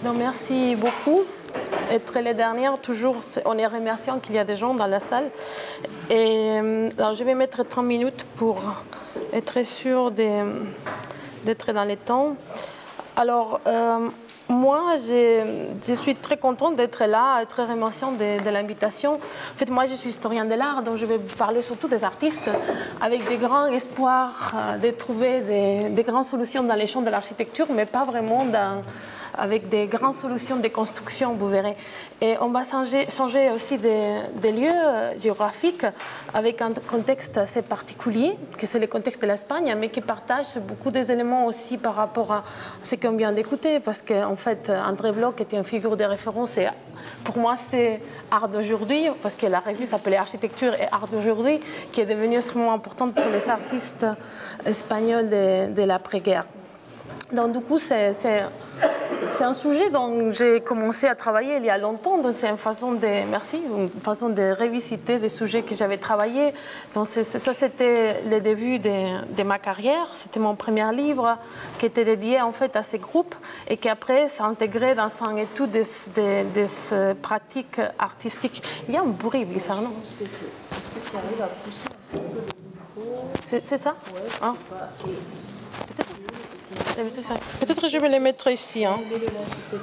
Non, merci beaucoup. Être les dernières, toujours, on est remerciant qu'il y a des gens dans la salle. Et alors, je vais mettre 30 minutes pour être sûr d'être dans les temps. Alors, moi, je suis très contente d'être là, très remerciante de l'invitation. En fait, moi, je suis historienne de l'art, donc je vais parler surtout des artistes avec des grands espoirs de trouver des grandes solutions dans les champs de l'architecture, mais pas vraiment avec des grandes solutions de construction, vous verrez. Et on va changer aussi des lieux géographiques avec un contexte assez particulier, que c'est le contexte de l'Espagne, mais qui partage beaucoup des éléments aussi par rapport à ce qu'on vient d'écouter, parce qu'en fait, André Bloch était une figure de référence et pour moi, c'est art d'aujourd'hui, parce que la revue s'appelait Architecture et art d'aujourd'hui, qui est devenue extrêmement importante pour les artistes espagnols de l'après-guerre. Donc, du coup, c'est un sujet dont j'ai commencé à travailler il y a longtemps. Donc, c'est une façon de revisiter des sujets que j'avais travaillés. Donc, ça, c'était le début de ma carrière. C'était mon premier livre qui était dédié en fait à ces groupes et qui après s'est intégré dans une étude des pratiques artistiques. Il y a un bruit bizarre, non? Est-ce que tu arrives à pousser un peu le micro? C'est ça? Ouais, hein? Peut-être que je vais les mettre ici. Hein.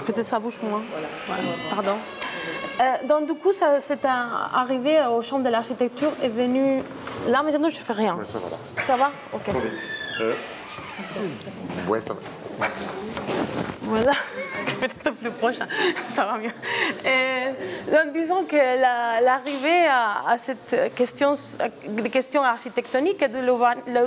Peut-être ça bouge moins. Voilà. Pardon. Donc, du coup, c'est arrivé au champ de l'architecture et venu. Là, maintenant, je ne fais rien. Ouais, ça va là. Ça va? Ok. Ouais, ça va. Voilà. Peut-être plus proche, ça va mieux. Donc, disons que l'arrivée à cette des questions architectoniques et de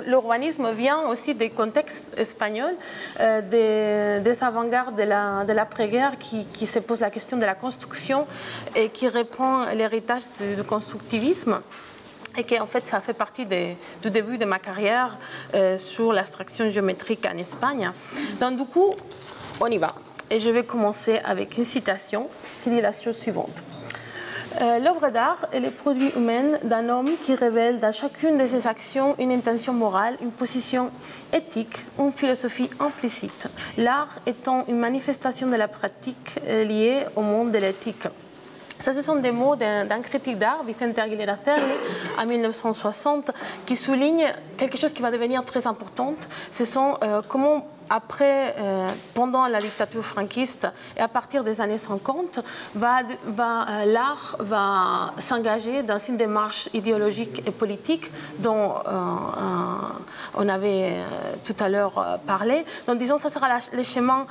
l'urbanisme vient aussi des contextes espagnols, des avant-gardes de l'après-guerre qui se posent la question de la construction et qui reprend l'héritage du constructivisme. Et que en fait, ça fait partie du début de ma carrière sur l'abstraction géométrique en Espagne. Donc, du coup, on y va. Et je vais commencer avec une citation qui dit la chose suivante. L'œuvre d'art est le produit humain d'un homme qui révèle dans chacune de ses actions une intention morale, une position éthique, une philosophie implicite. L'art étant une manifestation de la pratique liée au monde de l'éthique. Ça, ce sont des mots d'un critique d'art, Vicente Aguilera Cerny, en 1960, qui souligne quelque chose qui va devenir très important. Ce sont comment, pendant la dictature franquiste et à partir des années 50, l'art va s'engager dans une démarche idéologique et politique dont on avait tout à l'heure parlé. Donc, disons, ça sera le chemin,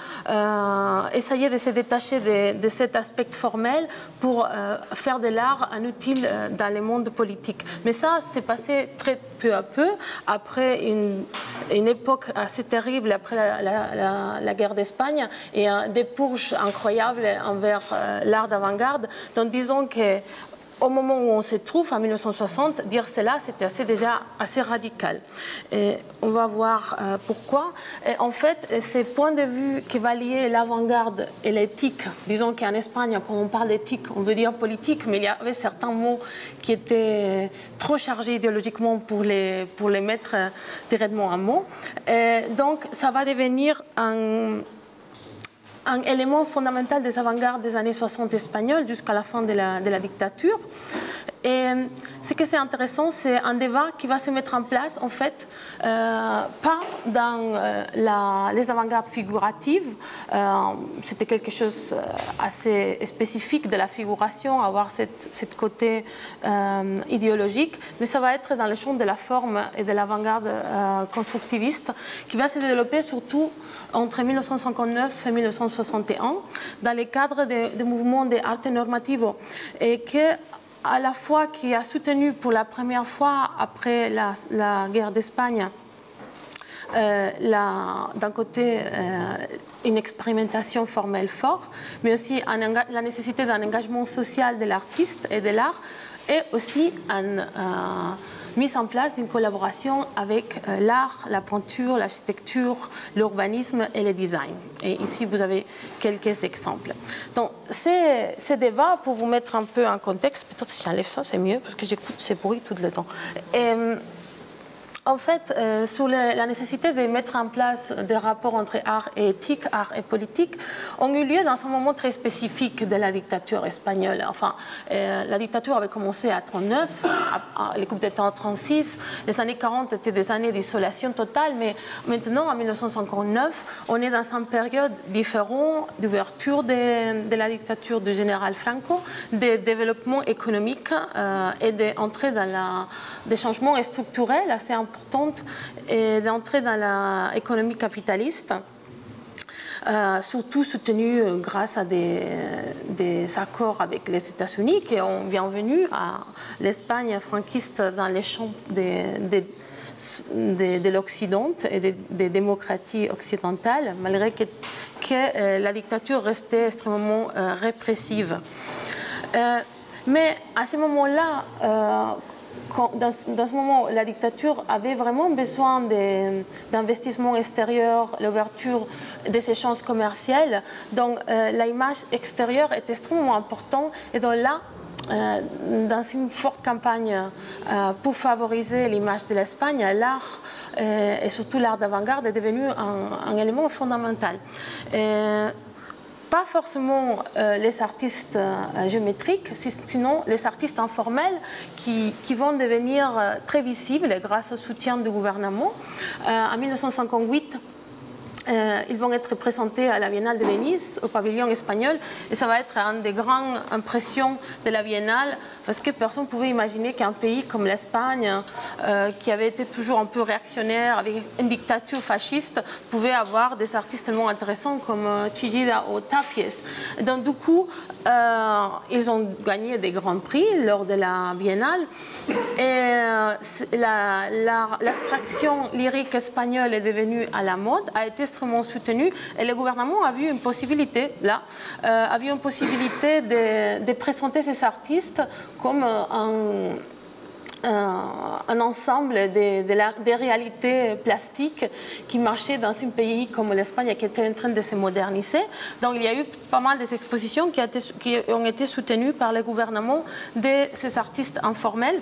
essayer de se détacher de cet aspect formel pour faire de l'art un outil dans le monde politique. Mais ça, c'est passé très peu à peu, après une époque assez terrible, après la guerre d'Espagne, et des purges incroyables envers l'art d'avant-garde. Donc disons que au moment où on se trouve, en 1960, dire cela, c'était déjà assez radical. Et on va voir pourquoi. Et en fait, ce point de vue qui va lier l'avant-garde et l'éthique, disons qu'en Espagne, quand on parle d'éthique, on veut dire politique, mais il y avait certains mots qui étaient trop chargés idéologiquement pour les mettre directement en mots. Et donc, ça va devenir un élément fondamental des avant-gardes des années 60 espagnoles jusqu'à la fin de la dictature. Et ce qui est intéressant, c'est un débat qui va se mettre en place, en fait, pas dans les avant-gardes figuratives. C'était quelque chose assez spécifique de la figuration, avoir cette côté idéologique, mais ça va être dans le champ de la forme et de l'avant-garde constructiviste qui va se développer surtout entre 1959 et 1961 dans le cadre des mouvements de arte normativo et que à la fois qui a soutenu pour la première fois après la guerre d'Espagne d'un côté une expérimentation formelle forte, mais aussi la nécessité d'un engagement social de l'artiste et de l'art, et aussi mise en place d'une collaboration avec l'art, la peinture, l'architecture, l'urbanisme et le design. Et ici, vous avez quelques exemples. Donc, ces débats, pour vous mettre un peu en contexte, peut-être si j'enlève ça, c'est mieux, parce que j'écoute ces bruits tout le temps. Et, En fait, sur la nécessité de mettre en place des rapports entre art et éthique, art et politique, ont eu lieu dans un moment très spécifique de la dictature espagnole. Enfin, la dictature avait commencé à 1939, les coups d'État en 1936, les années 40 étaient des années d'isolation totale, mais maintenant, en 1959, on est dans une période différente d'ouverture de la dictature du général Franco, de développement économique et d'entrée dans des changements structurels assez importants et d'entrer dans l'économie capitaliste, surtout soutenue grâce à des accords avec les États-Unis qui ont bienvenu à l'Espagne franquiste dans les champs de l'Occident et des démocraties occidentales, malgré que la dictature restait extrêmement répressive. Mais à ce moment-là, dans ce moment, la dictature avait vraiment besoin d'investissements extérieurs, l'ouverture des échanges commerciaux. Donc, l'image extérieure est extrêmement importante. Et donc là, dans une forte campagne pour favoriser l'image de l'Espagne, l'art et surtout l'art d'avant-garde est devenu un élément fondamental. Pas forcément les artistes géométriques, sinon les artistes informels qui vont devenir très visibles grâce au soutien du gouvernement. En 1958, ils vont être présentés à la Biennale de Venise, au pavillon espagnol, et ça va être une des grandes impressions de la Biennale, parce que personne ne pouvait imaginer qu'un pays comme l'Espagne, qui avait été toujours un peu réactionnaire, avec une dictature fasciste, pouvait avoir des artistes tellement intéressants comme Chillida ou Tapies. Donc du coup, ils ont gagné des grands prix lors de la Biennale, et l'abstraction lyrique espagnole est devenue à la mode, a été extrêmement soutenue, et le gouvernement a vu une possibilité, là, a vu une possibilité de présenter ces artistes comme un ensemble des réalités plastiques qui marchaient dans un pays comme l'Espagne qui était en train de se moderniser. Donc il y a eu pas mal d'expositions qui ont été soutenues par le gouvernement de ces artistes informels,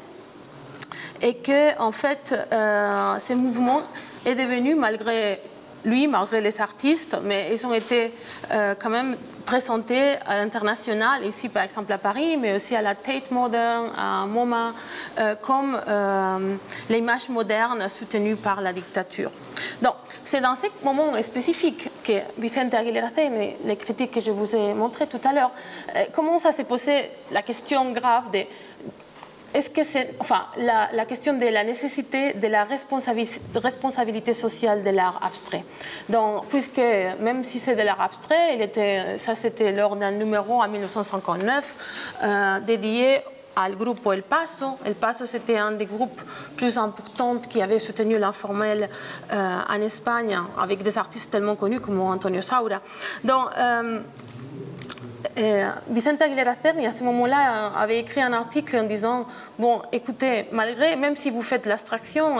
et que en fait ce mouvement est devenu, malgré les artistes, mais ils ont été quand même présentés à l'international, ici par exemple à Paris, mais aussi à la Tate Modern, à MoMA, comme l'image moderne soutenue par la dictature. Donc, c'est dans ce moment spécifique que Vicente Aguilera Cerny, les critiques que je vous ai montrées tout à l'heure, commence à se poser la question grave de est-ce que c'est, enfin, la question de la nécessité de la responsabilité sociale de l'art abstrait. Donc, puisque même si c'est de l'art abstrait, ça c'était lors d'un numéro en 1959 dédié au groupe El Paso. El Paso, c'était un des groupes plus importants qui avait soutenu l'informel en Espagne, avec des artistes tellement connus comme Antonio Saura. Donc, Vicente Aguilera Cerny, à ce moment-là, avait écrit un article en disant « Bon, écoutez, même si vous faites l'abstraction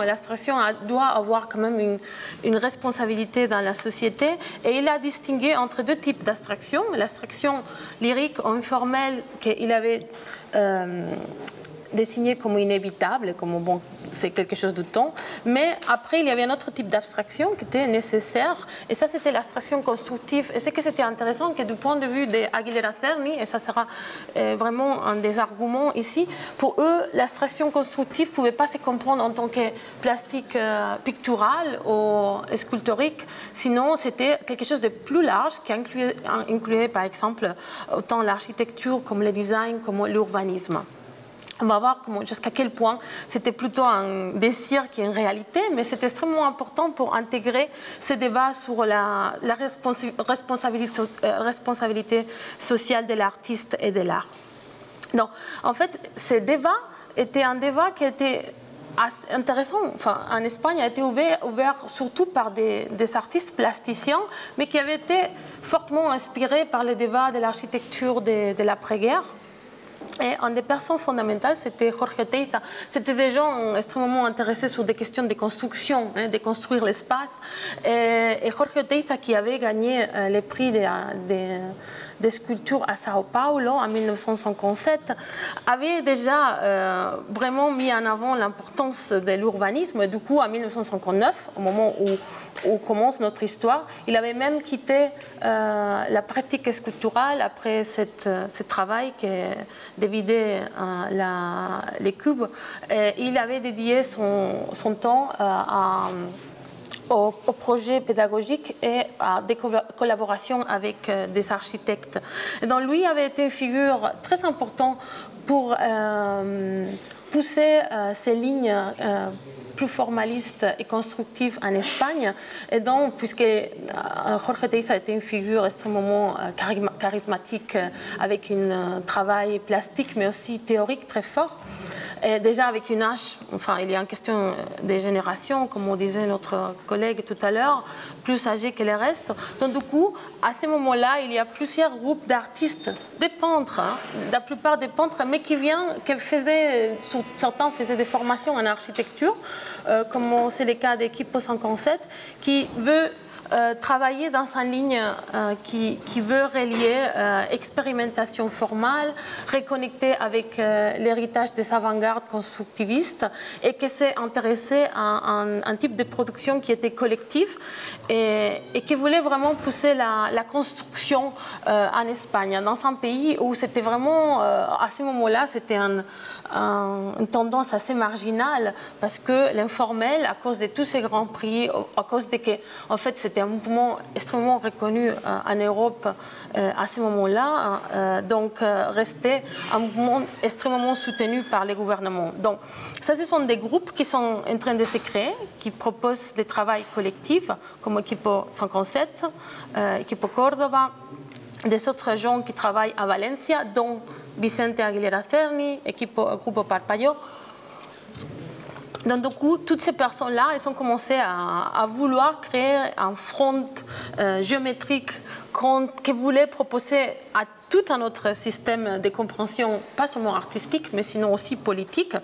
doit avoir quand même une responsabilité dans la société. » Et il a distingué entre deux types d'abstraction. L'abstraction lyrique ou informelle qu'il avait désigné comme inévitable, comme bon, c'est quelque chose de temps. Mais après, il y avait un autre type d'abstraction qui était nécessaire, et ça, c'était l'abstraction constructive. Et c'est que c'était intéressant que du point de vue d'Aguilera Cerny, et ça sera vraiment un des arguments ici, pour eux, l'abstraction constructive ne pouvait pas se comprendre en tant que plastique pictural ou sculptorique, sinon c'était quelque chose de plus large qui incluait par exemple autant l'architecture comme le design, comme l'urbanisme. On va voir jusqu'à quel point c'était plutôt un désir qu'une réalité, mais c'est extrêmement important pour intégrer ce débat sur la responsabilité sociale de l'artiste et de l'art. Donc, en fait, ce débat était un débat qui était assez intéressant. Enfin, en Espagne, a été ouvert surtout par des artistes plasticiens, mais qui avaient été fortement inspirés par le débat de l'architecture de l'après-guerre. Et un des personnes fondamentales, c'était Jorge Oteiza. C'était des gens extrêmement intéressés sur des questions de construction, de construire l'espace. Et Jorge Oteiza, qui avait gagné les prix des sculptures à Sao Paulo en 1957, avait déjà vraiment mis en avant l'importance de l'urbanisme. Du coup, en 1959, au moment où commence notre histoire, il avait même quitté la pratique sculpturale après ce travail qui de vider les cubes. Et il avait dédié son temps au projet pédagogique et à des collaborations avec des architectes. Et donc lui avait été une figure très importante pour pousser ces lignes plus formaliste et constructive en Espagne. Et donc, puisque Jorge Oteiza était une figure extrêmement charismatique, avec un travail plastique, mais aussi théorique très fort, et déjà avec une âge, enfin, il y a une question des générations, comme on disait notre collègue tout à l'heure, plus âgés que les restes. Donc, du coup, à ce moment-là, il y a plusieurs groupes d'artistes, des peintres, la plupart des peintres, mais certains faisaient des formations en architecture, comme c'est le cas d'Equipo 57, qui veut travailler dans une ligne qui veut relier expérimentation formale, reconnecter avec l'héritage des avant-gardes constructivistes et qui s'est intéressé à un type de production qui était collectif et qui voulait vraiment pousser la construction en Espagne, dans un pays où c'était vraiment, à ce moment-là, c'était une tendance assez marginale parce que l'informel, à cause de tous ces grands prix, à cause de que, en fait, c'était un mouvement extrêmement reconnu en Europe à ce moment-là, donc restait un mouvement extrêmement soutenu par les gouvernements. Donc, ça, ce sont des groupes qui sont en train de se créer, qui proposent des travaux collectifs, comme Equipo 57, Equipo Córdoba, des autres gens qui travaillent à Valencia, dont Vicente Aguilera Cerny, Grupo Parpaillot. Donc, du coup, toutes ces personnes-là, elles ont commencé à vouloir créer un front géométrique qui voulait proposer à tout un autre système de compréhension, pas seulement artistique, mais sinon aussi politique,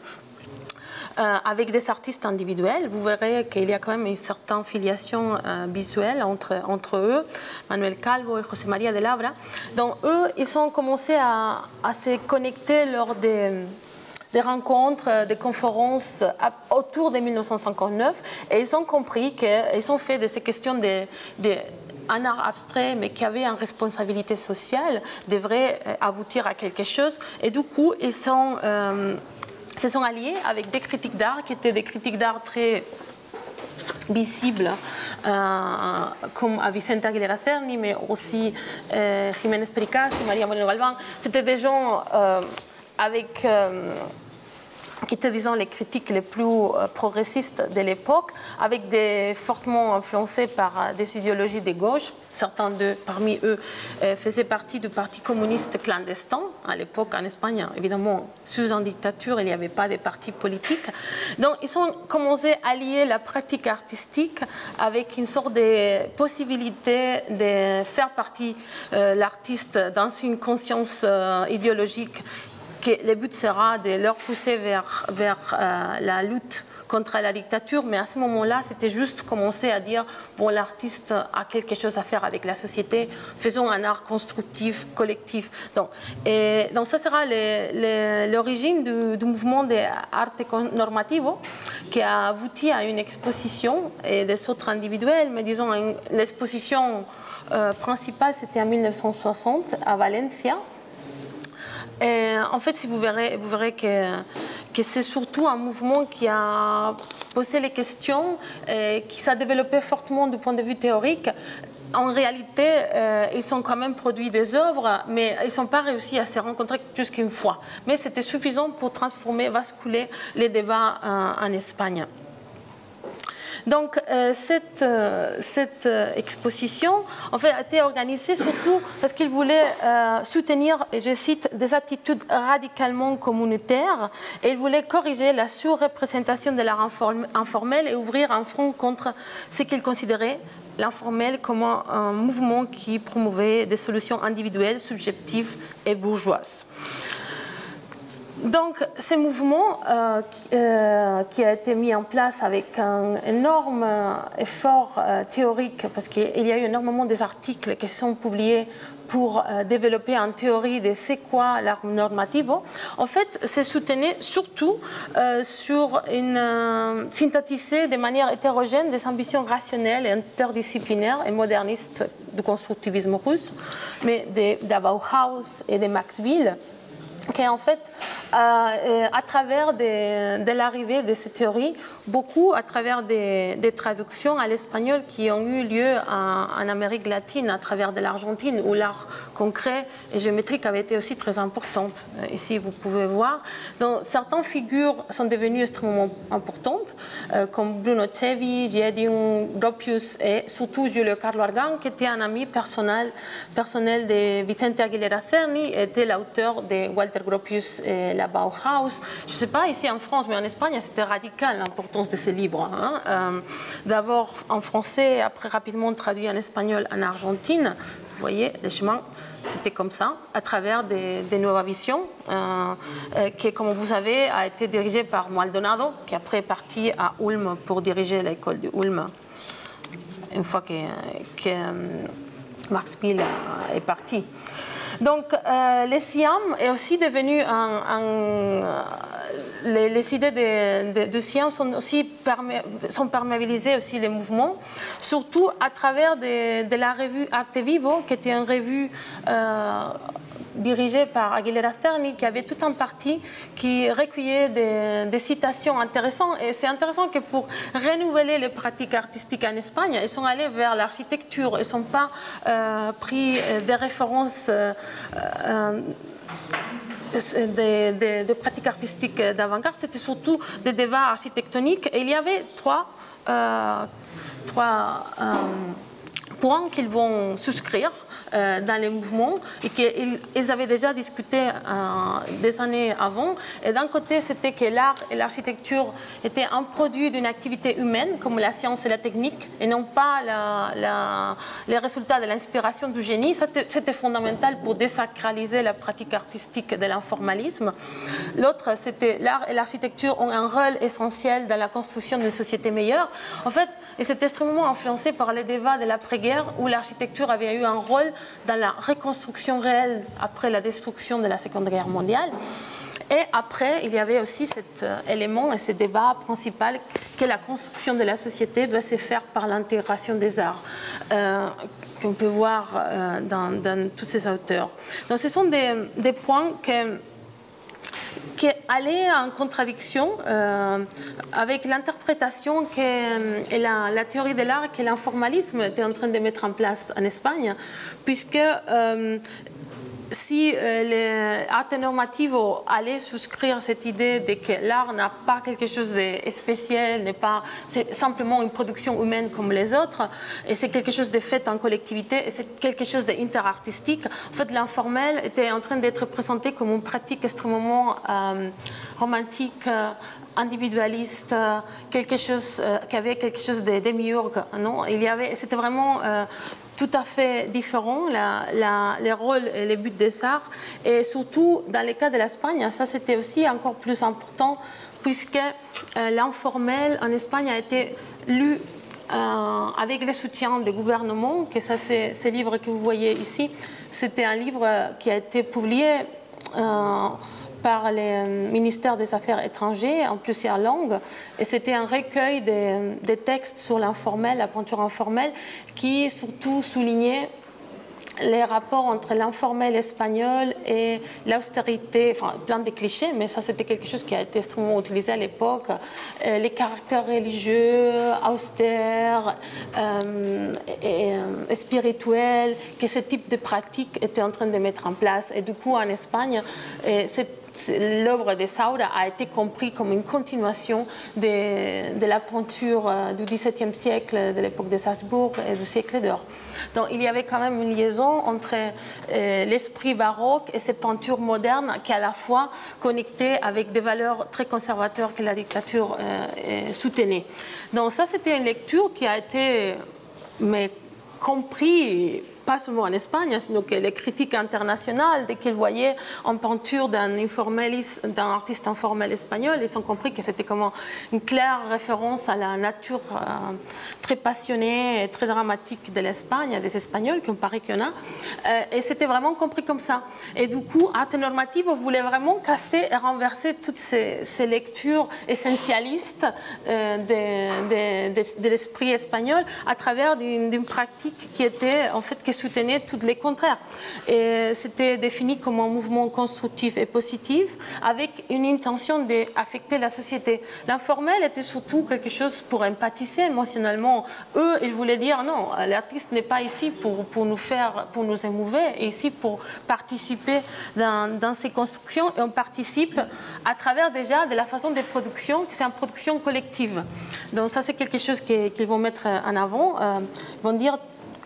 avec des artistes individuels. Vous verrez qu'il y a quand même une certaine filiation visuelle entre eux, Manuel Calvo et José María de Labra. Donc eux, ils ont commencé à se connecter lors des rencontres, des conférences autour de 1959 et ils ont compris qu'ils ont fait de ces questions un art abstrait, mais qui avait une responsabilité sociale, devrait aboutir à quelque chose. Et du coup, ils se sont alliés avec des critiques d'art qui étaient des critiques d'art très visibles, comme à Vicente Aguilera Cerny, mais aussi Jiménez Pericas, María Moreno Galván. C'était des gens qui étaient, disons, les critiques les plus progressistes de l'époque, avec fortement influencés par des idéologies de gauche. Certains parmi eux faisaient partie du Parti communiste clandestin. À l'époque, en Espagne, évidemment, sous une dictature, il n'y avait pas de parti politique. Donc, ils ont commencé à lier la pratique artistique avec une sorte de possibilité de faire partie l'artiste dans une conscience idéologique que le but sera de leur pousser vers la lutte contre la dictature, mais à ce moment-là, c'était juste commencer à dire, bon, l'artiste a quelque chose à faire avec la société, faisons un art constructif, collectif. Donc ça sera l'origine du mouvement de arte normativo, qui a abouti à une exposition et des autres individuels, mais disons, l'exposition principale, c'était en 1960 à Valencia. Et en fait, si vous verrez que c'est surtout un mouvement qui a posé les questions, et qui s'est développé fortement du point de vue théorique. En réalité, ils ont quand même produit des œuvres, mais ils n'ont pas réussi à se rencontrer plus qu'une fois. Mais c'était suffisant pour basculer les débats en Espagne. Donc, cette exposition, en fait, a été organisée surtout parce qu'ils voulaient soutenir, et je cite, des attitudes radicalement communautaires, et ils voulaient corriger la surreprésentation de l'art informel et ouvrir un front contre ce qu'ils considéraient l'informel comme un mouvement qui promouvait des solutions individuelles, subjectives et bourgeoises. Donc, ce mouvement qui a été mis en place avec un énorme effort théorique, parce qu'il y a eu énormément d'articles qui sont publiés pour développer une théorie de c'est quoi l'art normativo, en fait, c'est soutenu surtout sur synthétiser de manière hétérogène des ambitions rationnelles et interdisciplinaires et modernistes du constructivisme russe, mais de Bauhaus et de Max Will, qui en fait, à travers de l'arrivée de ces théories, beaucoup à travers des traductions à l'espagnol qui ont eu lieu en Amérique latine, à travers de l'Argentine, où l'art concret et géométrique avait été aussi très importante. Ici, vous pouvez voir. Donc, certaines figures sont devenues extrêmement importantes, comme Bruno Cevi, Giedium, Gropius et surtout Giulio Carlo Argan, qui était un ami personnel de Vicente Aguilera Cerny, était l'auteur de Walter Gropius et la Bauhaus. Je ne sais pas ici en France, mais en Espagne, c'était radical l'importance de ces livres. Hein. D'abord en français, après rapidement traduit en espagnol en Argentine. Vous voyez, les chemins, c'était comme ça, à travers des Nueva Vision, qui, comme vous savez, a été dirigé par Maldonado, qui après est parti à Ulm pour diriger l'école de Ulm, une fois que Max Biel est parti. Donc, les SIAM est aussi devenu les idées de SIAM sont perméabilisées aussi les mouvements, surtout à travers de la revue Arte Vivo, qui était une revue dirigée par Aguilera Cerny, qui avait tout un parti qui recueillait des citations intéressantes. Et c'est intéressant que pour renouveler les pratiques artistiques en Espagne, ils sont allés vers l'architecture. Ils ne sont pas pris des références des pratiques artistiques d'avant-garde. C'était surtout des débats architectoniques. Et il y avait trois points qu'ils vont souscrire dans les mouvements et qu'ils avaient déjà discuté des années avant. Et d'un côté, c'était que l'art et l'architecture étaient un produit d'une activité humaine, comme la science et la technique, et non pas les résultats de l'inspiration du génie. C'était fondamental pour désacraliser la pratique artistique de l'informalisme. L'autre, c'était l'art et l'architecture ont un rôle essentiel dans la construction d'une société meilleure. En fait, et c'est extrêmement influencé par les débats de l'après-guerre, où l'architecture avait eu un rôle dans la reconstruction réelle après la destruction de la Seconde Guerre mondiale. Et après, il y avait aussi cet élément et ce débat principal que la construction de la société doit se faire par l'intégration des arts, qu'on peut voir dans tous ces auteurs. Donc ce sont des points qui allait en contradiction avec l'interprétation et la théorie de l'art que l'informalisme était en train de mettre en place en Espagne, puisque si l'arte normativo allait souscrire cette idée de que l'art n'a pas quelque chose de spécial, c'est simplement une production humaine comme les autres, et c'est quelque chose de fait en collectivité, et c'est quelque chose d'interartistique. En fait, l'informel était en train d'être présenté comme une pratique extrêmement romantique, individualiste, quelque chose qui avait quelque chose de démiurge. Non, c'était vraiment tout à fait différent, les rôles et les buts des arts. Et surtout, dans le cas de l'Espagne, ça c'était aussi encore plus important, puisque l'informel en Espagne a été lu avec le soutien du gouvernement, que ça c'est ce livre que vous voyez ici, c'était un livre qui a été publié par le ministère des Affaires étrangères en plusieurs langues. Et c'était un recueil des textes sur l'informel, la peinture informelle, qui surtout soulignait les rapports entre l'informel espagnol et l'austérité, enfin plein de clichés, mais ça c'était quelque chose qui a été extrêmement utilisé à l'époque, les caractères religieux, austères et spirituels, que ce type de pratique était en train de mettre en place. Et du coup en Espagne, l'œuvre de Saura a été compris comme une continuation de la peinture du XVIIe siècle, de l'époque de Salzbourg et du siècle d'or. Donc il y avait quand même une liaison entre l'esprit baroque et ces peintures modernes qui à la fois connectaient avec des valeurs très conservatrices que la dictature soutenait. Donc ça c'était une lecture qui a été comprise pas seulement en Espagne, sinon que les critiques internationales, dès qu'ils voyaient en peinture d'un artiste informel espagnol, ils ont compris que c'était comme une claire référence à la nature très passionnée et très dramatique de l'Espagne, des Espagnols, comparé qu'il y en a. Et c'était vraiment compris comme ça. Et du coup, Arte Normativa voulait vraiment casser et renverser toutes ces lectures essentialistes de l'esprit espagnol à travers d'une pratique qui était en fait qui soutenait tous les contraires. Et c'était défini comme un mouvement constructif et positif avec une intention d'affecter la société. L'informel était surtout quelque chose pour empathiser émotionnellement. Eux, ils voulaient dire non, l'artiste n'est pas ici pour nous émouvoir, et ici pour participer dans ces constructions, et on participe à travers déjà de la façon de production, que c'est une production collective. Donc ça, c'est quelque chose qu'ils vont mettre en avant. Ils vont dire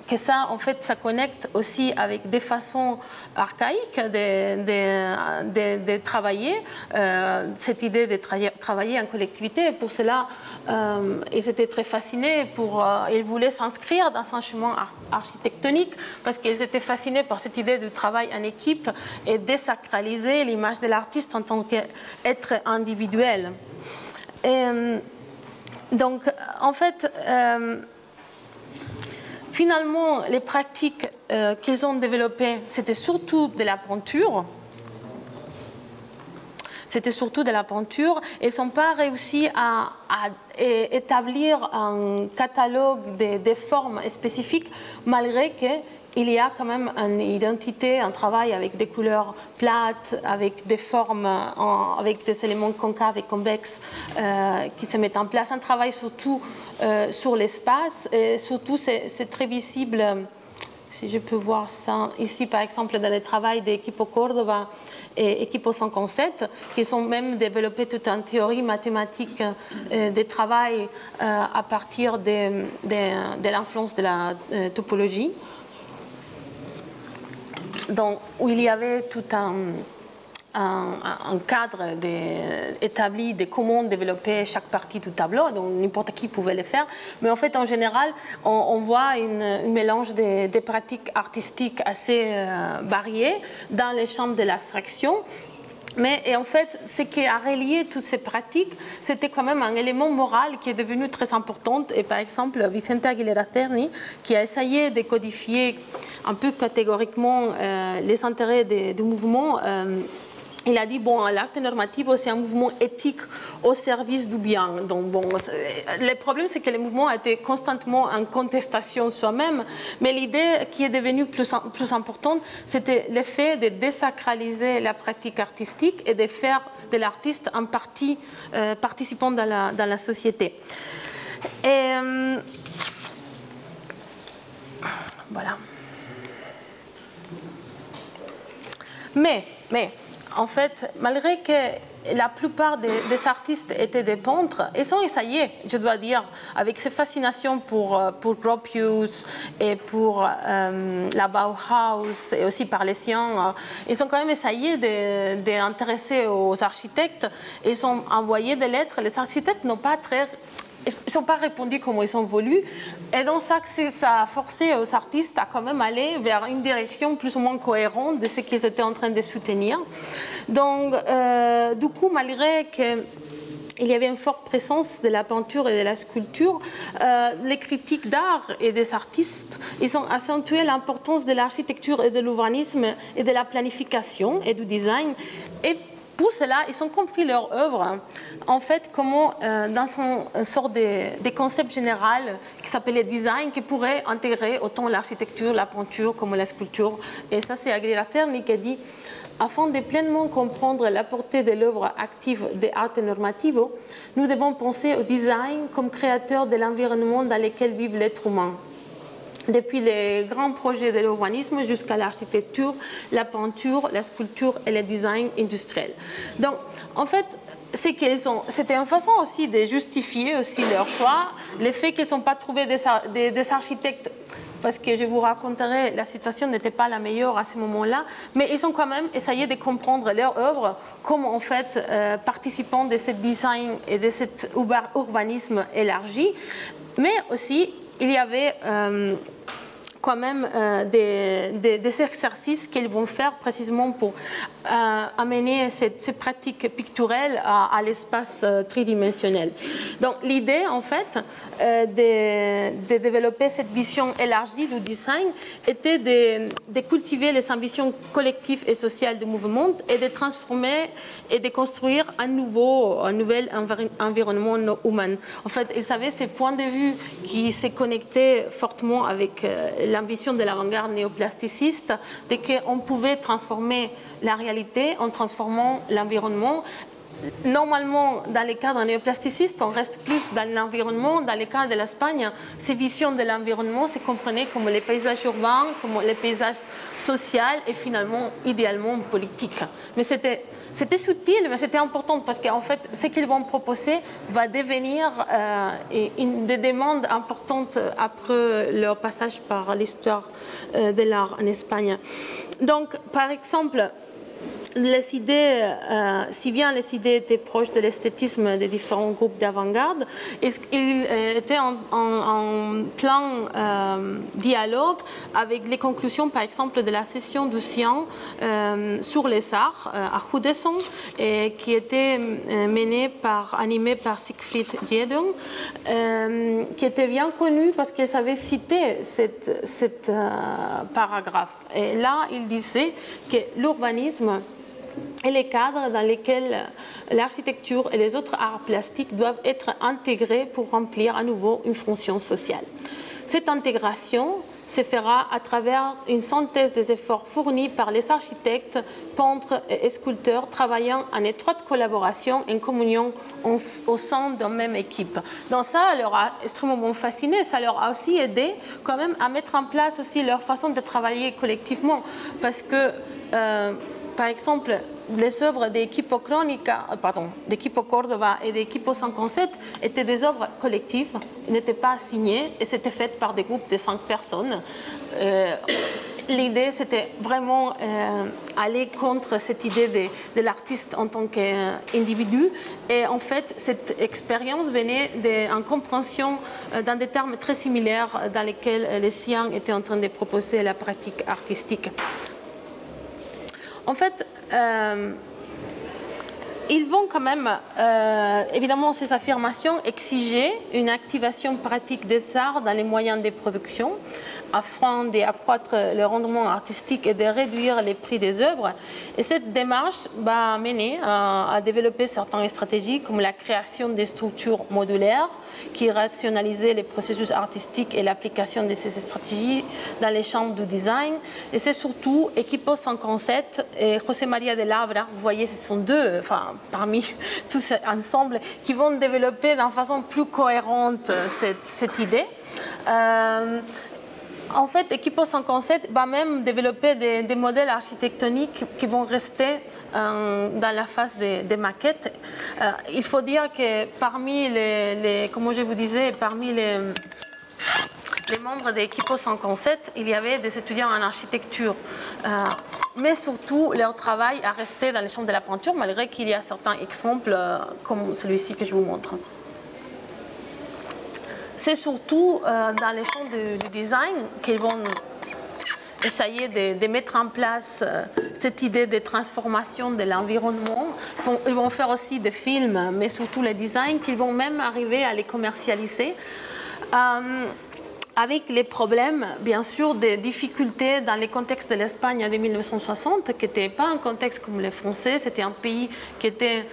que ça, en fait, ça connecte aussi avec des façons archaïques de travailler, cette idée de travailler en collectivité. Pour cela, ils étaient très fascinés, ils voulaient s'inscrire dans un chemin architectonique parce qu'ils étaient fascinés par cette idée du travail en équipe et désacraliser l'image de l'artiste en tant qu'être individuel. Donc, en fait, finalement, les pratiques qu'ils ont développées, c'était surtout de la peinture. C'était surtout de la peinture. Ils n'ont pas réussi à établir un catalogue des formes spécifiques, malgré qu'il y a quand même une identité, un travail avec des couleurs plates, avec des formes, avec des éléments concaves et convexes qui se mettent en place. Un travail surtout sur l'espace, et surtout c'est très visible. Si je peux voir ça ici, par exemple, dans le travail d'Equipo Córdoba et Equipo 57, qui ont même développé toute une théorie mathématique de travail à partir de l'influence de la topologie. Donc, où il y avait tout un cadre établi de comment développer chaque partie du tableau, donc n'importe qui pouvait le faire. Mais en fait, en général, on voit un mélange des pratiques artistiques assez variées dans les champs de l'abstraction. Mais en fait, ce qui a relié toutes ces pratiques, c'était quand même un élément moral qui est devenu très important. Et par exemple, Vicente Aguilera Cerny, qui a essayé de codifier un peu catégoriquement les intérêts du mouvement, il a dit, bon, l'arte normative, c'est un mouvement éthique au service du bien. Donc, bon, le problème, c'est que le mouvement a été constamment en contestation soi-même, mais l'idée qui est devenue plus importante, c'était le fait de désacraliser la pratique artistique et de faire de l'artiste un participant dans la société. Et voilà. Mais en fait, malgré que la plupart des artistes étaient des peintres, ils ont essayé, je dois dire, avec ces fascinations pour Gropius et pour la Bauhaus et aussi par les siens, ils ont quand même essayé d'intéresser aux architectes. Ils ont envoyé des lettres. Les architectes n'ont pas répondu comme ils ont voulu. Et donc ça a forcé aux artistes à quand même aller vers une direction plus ou moins cohérente de ce qu'ils étaient en train de soutenir. Donc, du coup, malgré qu'il y avait une forte présence de la peinture et de la sculpture, les critiques d'art et des artistes, ils ont accentué l'importance de l'architecture et de l'urbanisme et de la planification et du design. Et pour cela, ils ont compris leur œuvre, en fait, comment, dans une sorte de concept général qui s'appelait design, qui pourrait intégrer autant l'architecture, la peinture, comme la sculpture. Et ça, c'est Aguilera Cerny qui a dit, afin de pleinement comprendre la portée de l'œuvre active de Arte Normativa, nous devons penser au design comme créateur de l'environnement dans lequel vit l'être humain. Depuis les grands projets de l'urbanisme jusqu'à l'architecture, la peinture, la sculpture et le design industriel. Donc, en fait, c'était une façon aussi de justifier aussi leur choix, le fait qu'ils n'ont pas trouvé des architectes, parce que je vous raconterai, la situation n'était pas la meilleure à ce moment-là, mais ils ont quand même essayé de comprendre leur œuvre comme en fait participants de ce design et de cet urbanisme élargi, mais aussi il y avait quand même des exercices qu'ils vont faire précisément pour amener ces pratiques picturales à l'espace tridimensionnel. Donc l'idée, en fait, de développer cette vision élargie du design était de cultiver les ambitions collectives et sociales du mouvement et de transformer et de construire un nouvel environnement humain. En fait, ils avaient ce point de vue qui s'est connecté fortement avec l'ambition de l'avant-garde néoplasticiste, de qu'on pouvait transformer la réalité en transformant l'environnement. Normalement, dans les cadres néoplasticistes, on reste plus dans l'environnement. Dans les cas de l'Espagne, ces visions de l'environnement se comprenaient comme les paysages urbains, comme les paysages sociaux et finalement, idéalement, politiques. Mais c'était subtil, mais c'était important parce qu'en fait, ce qu'ils vont proposer va devenir une des demandes importantes après leur passage par l'histoire de l'art en Espagne. Donc, par exemple, les idées, si bien les idées étaient proches de l'esthétisme des différents groupes d'avant-garde, ils étaient en plein dialogue avec les conclusions, par exemple, de la session du Sian sur les arts à Houdesson, qui était animée par Siegfried Jedung, qui était bien connue parce qu'elle savait citer cette paragraphe. Et là, il disait que l'urbanisme et les cadres dans lesquels l'architecture et les autres arts plastiques doivent être intégrés pour remplir à nouveau une fonction sociale. Cette intégration se fera à travers une synthèse des efforts fournis par les architectes, peintres et sculpteurs travaillant en étroite collaboration et en communion au sein d'une même équipe. Donc ça leur a extrêmement fasciné, ça leur a aussi aidé quand même à mettre en place aussi leur façon de travailler collectivement parce que par exemple, les œuvres d'Equipo Córdoba et d'Equipo 57 étaient des œuvres collectives, n'étaient pas signées et c'était fait par des groupes de 5 personnes. L'idée, c'était vraiment aller contre cette idée de l'artiste en tant qu'individu. Et en fait, cette expérience venait en compréhension dans des termes très similaires dans lesquels les siens étaient en train de proposer la pratique artistique. En fait, ils vont quand même, évidemment, ces affirmations exiger une activation pratique des arts dans les moyens de production afin d'accroître le rendement artistique et de réduire les prix des œuvres. Et cette démarche va mener à développer certaines stratégies comme la création des structures modulaires qui rationalisaient les processus artistiques et l'application de ces stratégies dans les champs du design. Et c'est surtout Equipo 57 et José María de Labra, vous voyez, ce sont deux, enfin, parmi tous ensemble, qui vont développer d'une façon plus cohérente cette idée. En fait, Equipo 57 va même développer des modèles architectoniques qui vont rester dans la phase des maquettes. Il faut dire que parmi comme je vous disais, parmi les membres d'Equipo 57, il y avait des étudiants en architecture. Mais surtout, leur travail a resté dans les champs de la peinture, malgré qu'il y a certains exemples comme celui-ci que je vous montre. C'est surtout dans les champs du design qu'ils vont essayer de mettre en place cette idée de transformation de l'environnement. Ils vont faire aussi des films, mais surtout les designs, qu'ils vont même arriver à les commercialiser. Avec les problèmes, bien sûr, des difficultés dans le contexte de l'Espagne de 1960, qui n'était pas un contexte comme le français, c'était un pays qui était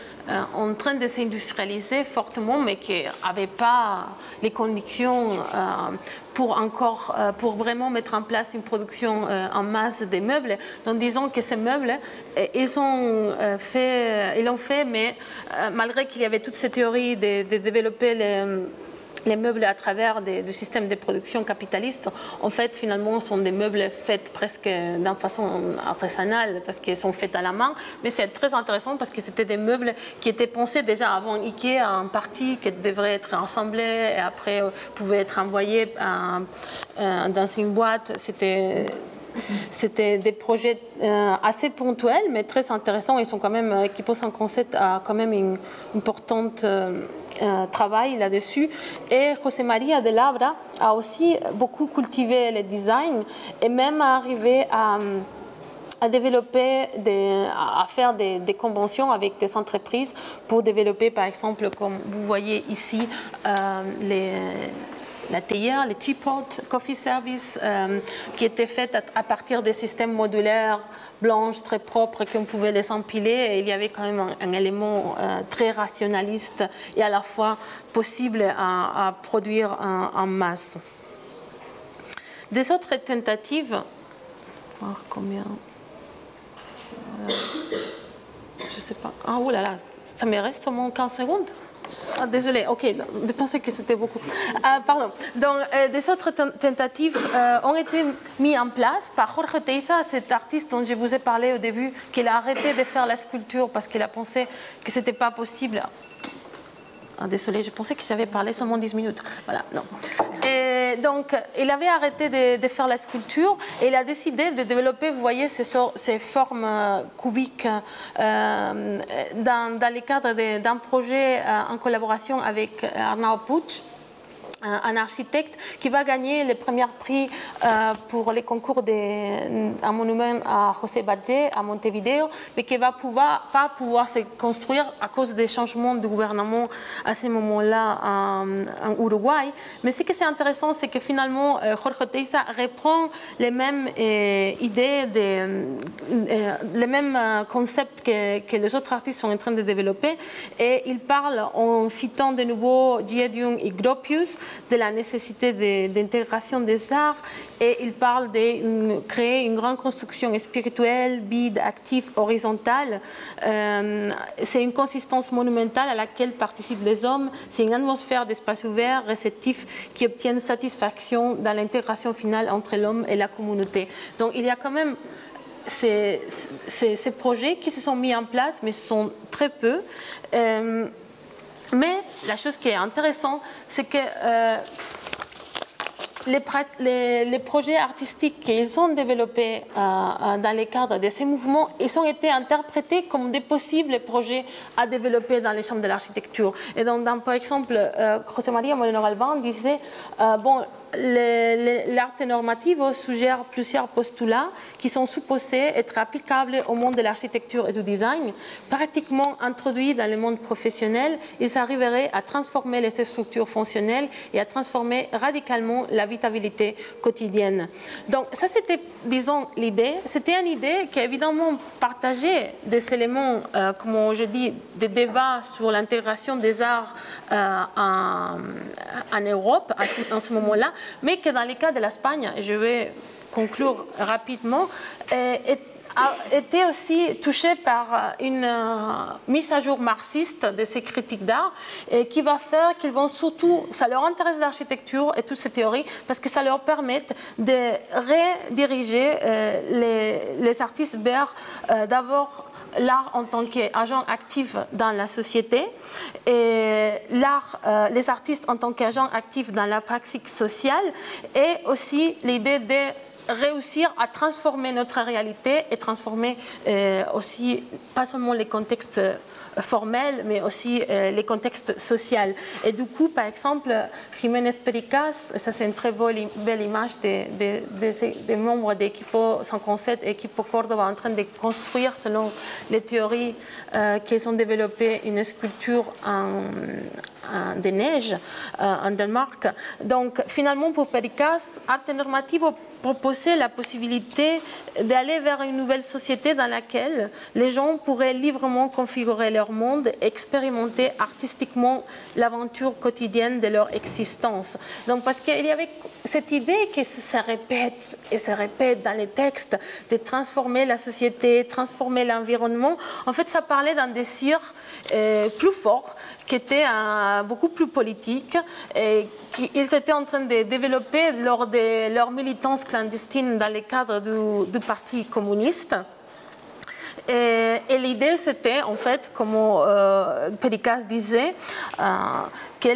en train de s'industrialiser fortement, mais qui n'avait pas les conditions pour vraiment mettre en place une production en masse des meubles. Donc disons que ces meubles, ils l'ont fait, mais malgré qu'il y avait toutes ces théories de développer les meubles à travers des systèmes de production capitalistes, en fait, finalement, sont des meubles faits presque d'une façon artisanale, parce qu'ils sont faits à la main. Mais c'est très intéressant parce que c'était des meubles qui étaient pensés déjà avant Ikea en partie, qui devraient être assemblés et après pouvaient être envoyés dans une boîte. C'était C'était des projets assez ponctuels, mais très intéressants. Ils sont quand même, Equipo 107 a quand même une importante travail là-dessus. Et José María de Labra a aussi beaucoup cultivé le design et même arrivé à développer, à faire des conventions avec des entreprises pour développer, par exemple, comme vous voyez ici, la théière, les teapot, coffee service, qui étaient faites à partir des systèmes modulaires blanches, très propres, qu'on pouvait les empiler. Et il y avait quand même un élément très rationaliste et à la fois possible à produire en masse. Des autres tentatives, voir combien... je sais pas. Ah, oh là là, ça me reste au moins 15 secondes. Ah, désolé, ok, je pensais que c'était beaucoup. Pardon. Donc, des autres tentatives ont été mises en place par Jorge Teiza, cet artiste dont je vous ai parlé au début, qu'il a arrêté de faire la sculpture parce qu'il a pensé que ce n'était pas possible. Ah, désolé, je pensais que j'avais parlé seulement 10 minutes. Voilà, non. Et donc, il avait arrêté de faire la sculpture et il a décidé de développer, vous voyez, ces formes cubiques dans le cadre d'un projet en collaboration avec Arnau Puig, un architecte qui va gagner le premier prix pour les concours d'un monument à José Badje à Montevideo, mais qui ne va pas pouvoir se construire à cause des changements de gouvernement à ce moment-là en Uruguay. Mais ce qui est intéressant, c'est que finalement, Jorge Teiza reprend les mêmes idées, les mêmes concepts que les autres artistes sont en train de développer, et il parle en citant de nouveau Giedium et Gropius de la nécessité d'intégration des arts, et il parle de créer une grande construction spirituelle, vide, active, horizontale. C'est une consistance monumentale à laquelle participent les hommes. C'est une atmosphère d'espace ouvert, réceptif, qui obtiennent satisfaction dans l'intégration finale entre l'homme et la communauté. Donc il y a quand même ces projets qui se sont mis en place, mais sont très peu. Mais la chose qui est intéressante, c'est que les projets artistiques qu'ils ont développés dans le cadre de ces mouvements, ils ont été interprétés comme des possibles projets à développer dans les chambres de l'architecture. Et donc, par exemple, José María Moreno Galván disait, bon, l'arte normative suggère plusieurs postulats qui sont supposés être applicables au monde de l'architecture et du design. Pratiquement introduits dans le monde professionnel, ils arriveraient à transformer les structures fonctionnelles et à transformer radicalement la vitalité quotidienne. Donc ça, c'était, disons, l'idée. C'était une idée qui évidemment partageait des éléments, comme je dis, des débats sur l'intégration des arts en Europe en ce moment-là, mais que dans le cas de l'Espagne, je vais conclure rapidement, a été aussi touché par une mise à jour marxiste de ces critiques d'art, qui va faire qu'ils vont surtout, ça leur intéresse l'architecture et toutes ces théories, parce que ça leur permet de rediriger les artistes vers d'abord l'art en tant qu'agent actif dans la société, et les artistes en tant qu'agents actifs dans la pratique sociale, et aussi l'idée de réussir à transformer notre réalité et transformer aussi, pas seulement les contextes formels, mais aussi les contextes sociaux. Et du coup, par exemple, Jiménez Pericas, ça c'est une très belle image des membres d'Equipo 107 et Equipo Córdoba en train de construire, selon les théories qu'ils ont développé, une sculpture de neige en Danemark. Donc finalement, pour Pericas, Arte Normativo proposait la possibilité d'aller vers une nouvelle société dans laquelle les gens pourraient librement configurer leur monde, expérimenter artistiquement l'aventure quotidienne de leur existence. Donc parce qu'il y avait cette idée qui se répète et se répète dans les textes, de transformer la société, transformer l'environnement. En fait, ça parlait d'un désir plus fort, qui était beaucoup plus politique, et qu'ils étaient en train de développer lors de leur militance clandestine dans le cadre du Parti communiste. Et l'idée, c'était, en fait, comme Pericas disait, que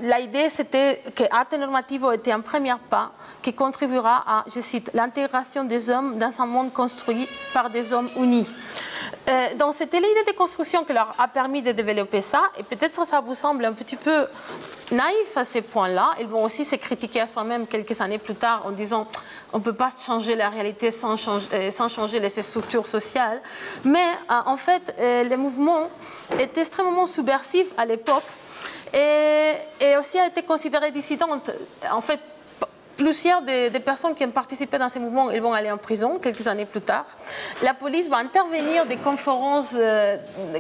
l'idée, c'était que Arte Normativo était un premier pas qui contribuera à, je cite, l'intégration des hommes dans un monde construit par des hommes unis. Donc c'était l'idée de construction qui leur a permis de développer ça, et peut-être ça vous semble un petit peu naïf à ces points-là. Ils vont aussi se critiquer à soi-même quelques années plus tard en disant on ne peut pas changer la réalité sans changer les structures sociales. Mais en fait, les mouvements étaient extrêmement subversifs à l'époque et aussi a été considérée dissidente. En fait, plusieurs des personnes qui ont participé dans ces mouvements, ils vont aller en prison quelques années plus tard. La police va intervenir des conférences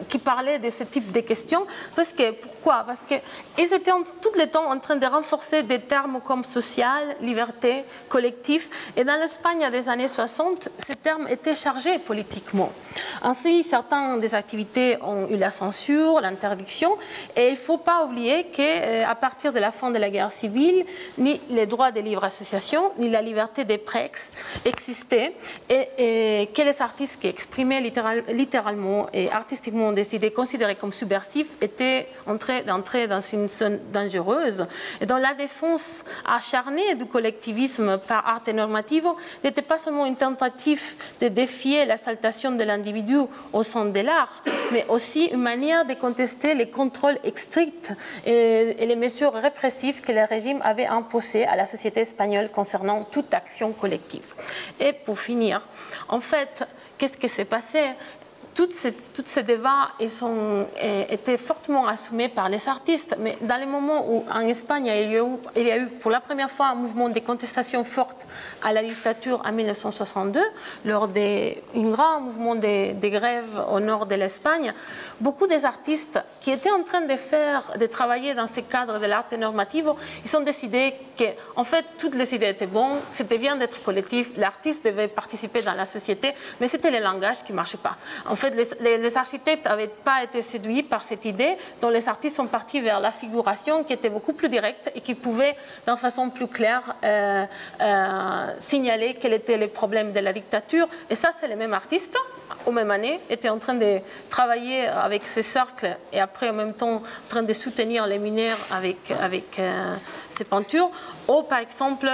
qui parlaient de ce type de questions. Pourquoi? Parce qu'ils étaient tout le temps en train de renforcer des termes comme social, liberté, collectif. Et dans l'Espagne des années 60, ces termes étaient chargés politiquement. Ainsi, certaines des activités ont eu la censure, l'interdiction. Et il ne faut pas oublier qu'à partir de la fin de la guerre civile, ni les droits des livres association, ni la liberté des presse existait, et que les artistes qui exprimaient littéralement et artistiquement des idées considérées comme subversives étaient entrés dans une zone dangereuse. Et dans la défense acharnée du collectivisme par Arte Normativo n'était pas seulement une tentative de défier l'exaltation de l'individu au sein de l'art, mais aussi une manière de contester les contrôles stricts et les mesures répressives que le régime avait imposées à la société espagnole concernant toute action collective. Et pour finir, en fait, qu'est-ce qui s'est passé? Tous ces débats étaient fortement assumés par les artistes, mais dans les moments où en Espagne il y a eu pour la première fois un mouvement de contestation forte à la dictature en 1962, lors d'un grand mouvement de grève au nord de l'Espagne, beaucoup des artistes qui étaient en train de travailler dans ce cadre de l'Arte Normativo, ils ont décidé que, en fait, toutes les idées étaient bonnes, c'était bien d'être collectif, l'artiste devait participer dans la société, mais c'était le langage qui ne marchait pas. En fait, les architectes n'avaient pas été séduits par cette idée, dont les artistes sont partis vers la figuration qui était beaucoup plus directe et qui pouvait, d'une façon plus claire, signaler quel était le problème de la dictature. Et ça, c'est les mêmes artistes, aux mêmes années, étaient en train de travailler avec ces cercles et après, en même temps, en train de soutenir les mineurs avec ces peintures. Ou, par exemple,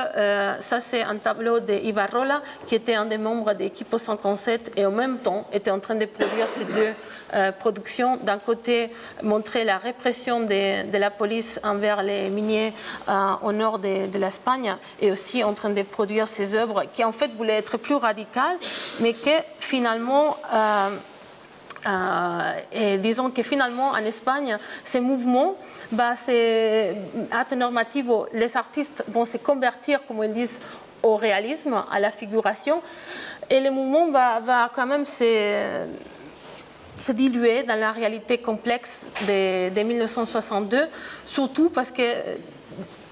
ça, c'est un tableau de Ibarrola, qui était un des membres d'Equipo 57 et en même temps était en train de produire ces deux productions. D'un côté, montrer la répression de la police envers les miniers au nord de l'Espagne et aussi en train de produire ces œuvres qui, en fait, voulaient être plus radicales, mais que finalement... et disons que finalement en Espagne, ces mouvements, c'est Arte Normativo, les artistes vont se convertir, comme ils disent, au réalisme, à la figuration, et le mouvement va quand même se diluer dans la réalité complexe de 1962, surtout parce que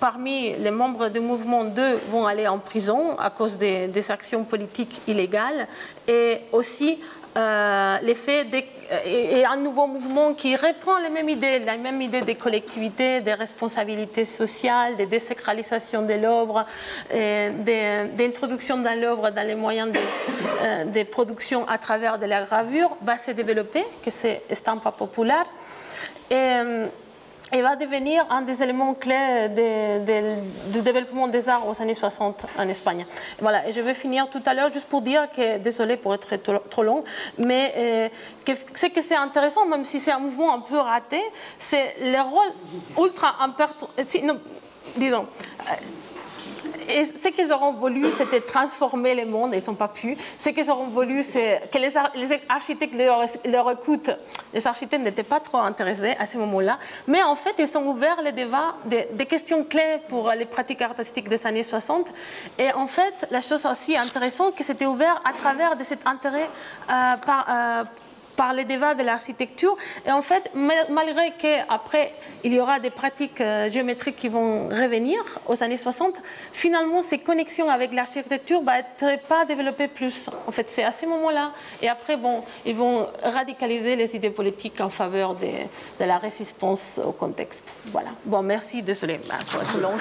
parmi les membres du mouvement, 2 vont aller en prison à cause des actions politiques illégales, et aussi l'effet et un nouveau mouvement qui reprend les mêmes idées, la même idée des collectivités, des responsabilités sociales, de désacralisation de l'œuvre, d'introduction dans l'œuvre dans les moyens de production à travers de la gravure, va se développer, que c'est Estampa Popular. Et va devenir un des éléments clés du développement des arts aux années 60 en Espagne. Voilà, et je vais finir tout à l'heure juste pour dire que, désolé pour être trop long, mais ce que c'est intéressant, même si c'est un mouvement un peu raté, c'est le rôle ultra important, disons... Et ce qu'ils auront voulu, c'était transformer le monde, et ils n'ont pas pu. Ce qu'ils auront voulu, c'est que les architectes leur écoutent. Les architectes n'étaient pas trop intéressés à ce moment-là. Mais en fait, ils ont ouvert le débat des questions clés pour les pratiques artistiques des années 60. Et en fait, la chose aussi intéressante, c'est que c'était ouvert à travers de cet intérêt par les débats de l'architecture. Et en fait, malgré qu'après, il y aura des pratiques géométriques qui vont revenir aux années 60, finalement, ces connexions avec l'architecture ne vont pas développer plus. En fait, c'est à ce moment-là. Et après, bon, ils vont radicaliser les idées politiques en faveur de la résistance au contexte. Voilà. Bon, merci, désolé pour être long.